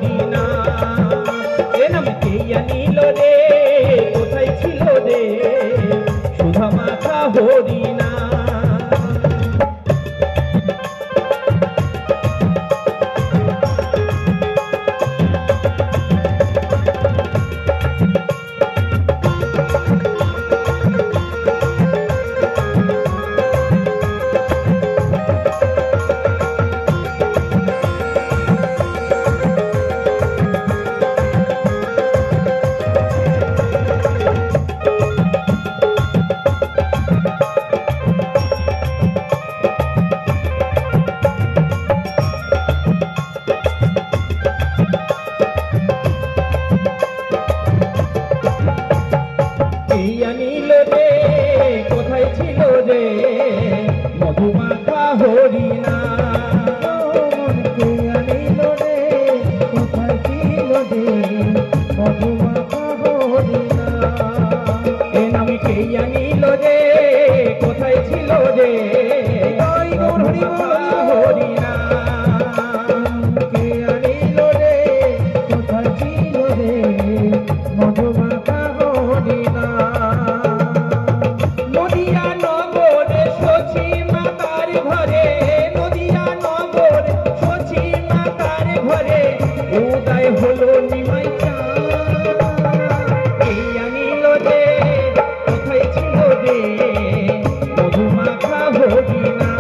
হরিনা। এ নাম কে আনিল রে, কোথায় ছিল রে সুধা মাখা হরিনা। কোথায় ছিল রে মধুমাখা হরিনা। কে আনিল রে, কোথায় ছিল রে মধুমাখা হরিনা। এ নাম কে আনিল রে, কোথায় ছিল রে মধুমাখা হরিনা। কে আনিল রে, কোথায় ছিল রে মধুমাখা হরিনা। নদিয়া নগরে শচী মাতার ঘরে, নদিয়া নগর শচী মাতার ঘরে উদয় হলো নিমাই চাঁদ। কে আনিল রে, কোথায় ছিল রে মধুমাখা হরিনা।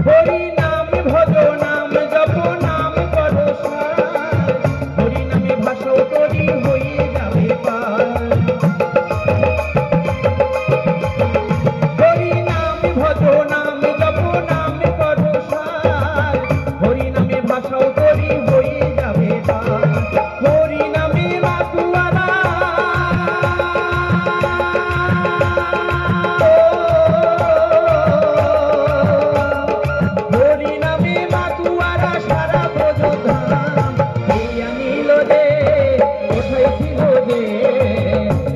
হরি নাম ভজ নাম জপ নাম করো সার, হরি নামে ভাষাও তরি হয়ে যাবে পার। হরি নাম ভজ নাম জপ নাম করো সার, হরি নামে ভাষাও তরি হয়ে যাবে পার। হরি নামে মাতুয়ারা, হরি নামে মাতুয়ারা সারা ব্রজধাম। কে আনিল রে, কোথায় ছিল রে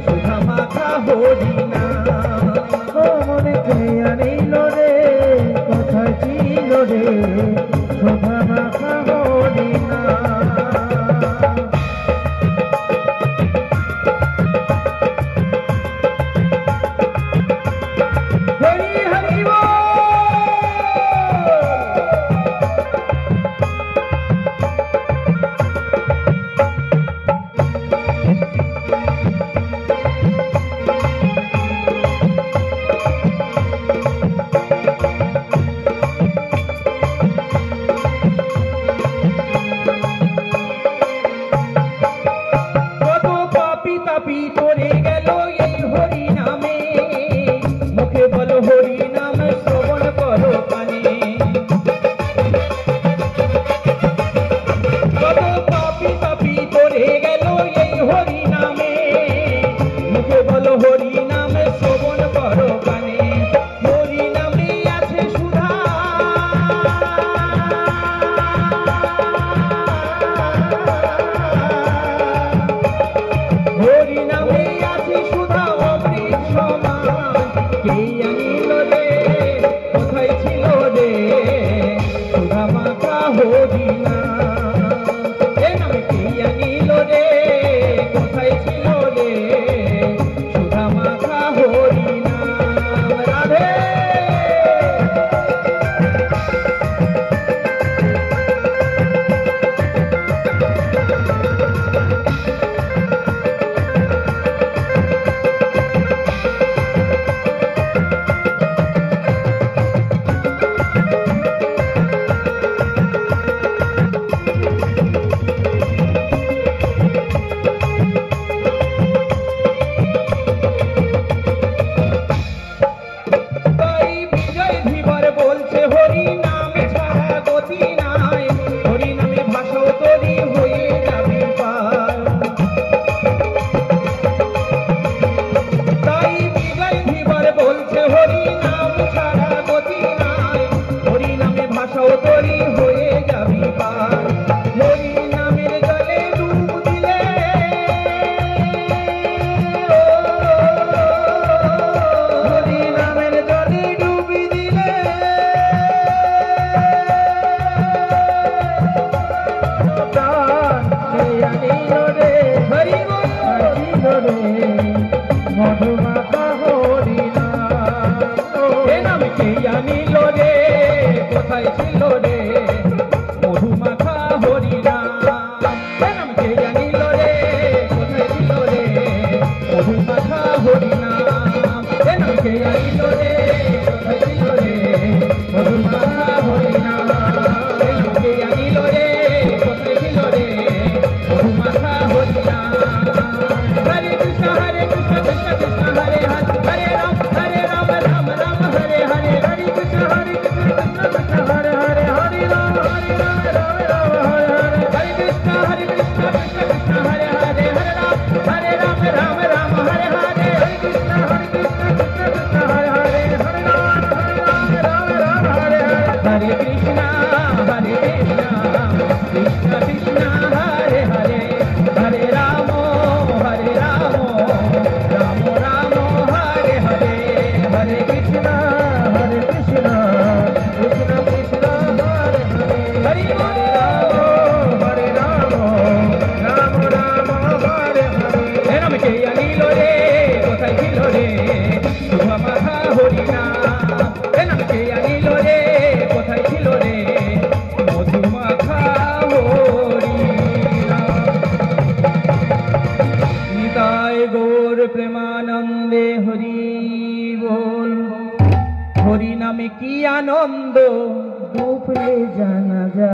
সুধা মাখা হরিনা। মনে কে আনিল রে, কোথায় ছিল রে সুধা মাখা হরিনা। হরি হরি বল। কত পাপি তাপি করে গেল এই হরি নামে, মুখে বলো হরি নাম শ্রবণ করো কানে। কত পাপি তাপি করে গেল এই হরি নামে, মুখে বলো হরি নাম শ্রবণ করো কানে। হরি নামে আছে সুধা, হরি নামে আছে সুধা অমৃত সমান। কে আনিল রে, কোথায় ছিল রে সুধা মাখা হরিনা। এ নাম কে আনিল রে, কোথায় ছিল রে সুধা মাখা হরিনা। রাধে। প্রেমানন্দে হরি বল। হরি নামে কি আনন্দ দুপুরে জানা যায়।